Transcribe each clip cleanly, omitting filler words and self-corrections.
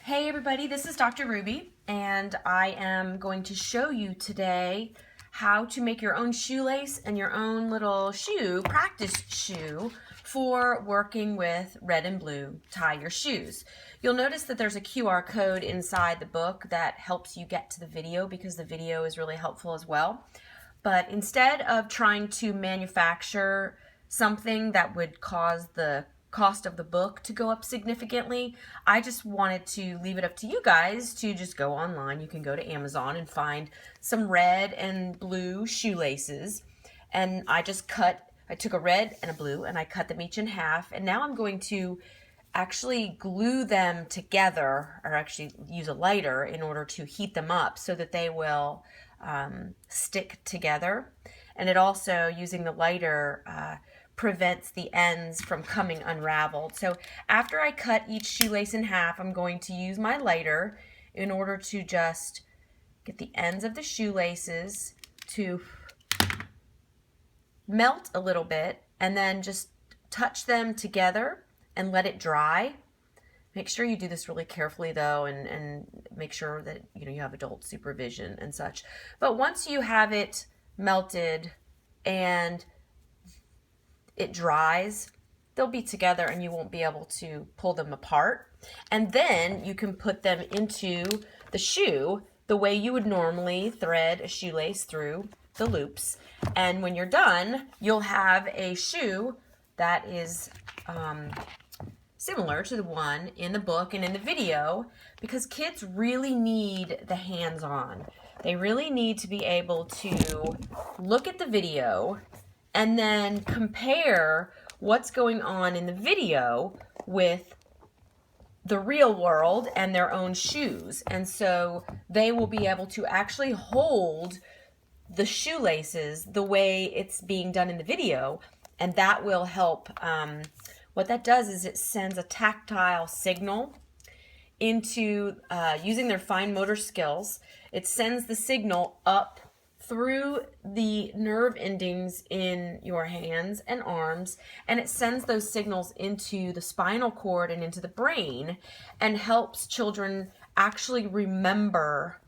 Hey everybody, this is Dr. Ruby, and I am going to show you today how to make your own shoelace and your own little shoe, practice shoe, for working with red and blue tie your shoes. You'll notice that there's a QR code inside the book that helps you get to the video because the video is really helpful as well. But instead of trying to manufacture something that would cause the cost of the book to go up significantly, I just wanted to leave it up to you guys to just go online. You can go to Amazon and find some red and blue shoelaces. And I took a red and a blue and I cut them each in half. And now I'm going to actually glue them together, or actually use a lighter in order to heat them up so that they will stick together. And it also, using the lighter, prevents the ends from coming unraveled. So after I cut each shoelace in half, I'm going to use my lighter in order to just get the ends of the shoelaces to melt a little bit, and then just touch them together and let it dry. Make sure you do this really carefully though, and make sure that you have adult supervision and such. But once you have it melted and it dries, they'll be together and you won't be able to pull them apart. And then you can put them into the shoe the way you would normally thread a shoelace through the loops. And when you're done, you'll have a shoe that is similar to the one in the book and in the video, because kids really need the hands-on. They really need to be able to look at the video and then compare what's going on in the video with the real world and their own shoes. And so they will be able to actually hold the shoelaces the way it's being done in the video, and that will help. What that does is it sends a tactile signal into, using their fine motor skills, it sends the signal up through the nerve endings in your hands and arms, and it sends those signals into the spinal cord and into the brain, and helps children actually remember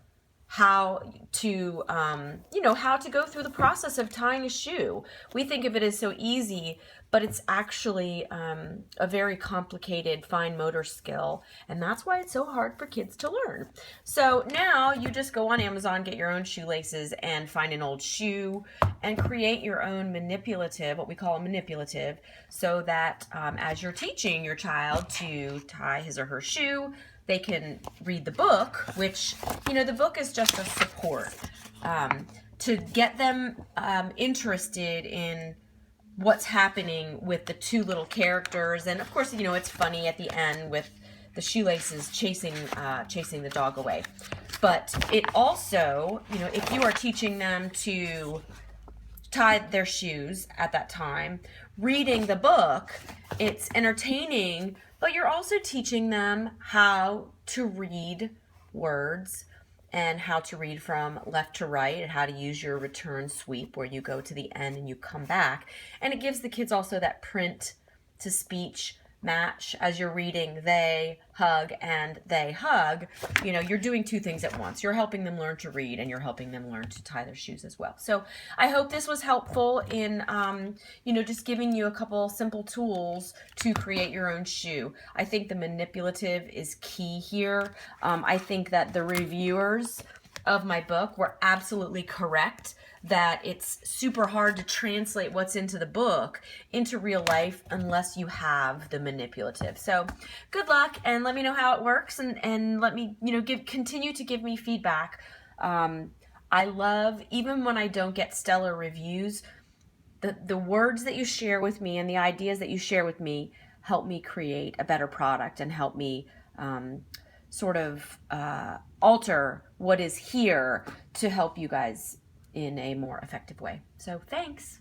how to how to go through the process of tying a shoe. We think of it as so easy, but it's actually a very complicated fine motor skill, and that's why it's so hard for kids to learn. So now you just go on Amazon, get your own shoelaces, and find an old shoe and create your own manipulative, what we call a manipulative, so that as you're teaching your child to tie his or her shoe, they can read the book, which, the book is just a support to get them interested in what's happening with the two little characters. And of course, it's funny at the end with the shoelaces chasing the dog away. But it also, if you are teaching them to tie their shoes at that time, reading the book, it's entertaining, but you're also teaching them how to read words and how to read from left to right, and how to use your return sweep where you go to the end and you come back. And it gives the kids also that print to speech match. As you're reading they hug and they hug, you're doing two things at once. You're helping them learn to read, and you're helping them learn to tie their shoes as well. So I hope this was helpful in just giving you a couple simple tools to create your own shoe. I think the manipulative is key here. I think that the reviewers of my book were absolutely correct that it's super hard to translate what's into the book into real life unless you have the manipulative. So good luck, and let me know how it works, and let me continue to give me feedback. I love, even when I don't get stellar reviews, the words that you share with me and the ideas that you share with me help me create a better product, and help me alter what is here to help you guys in a more effective way. So thanks.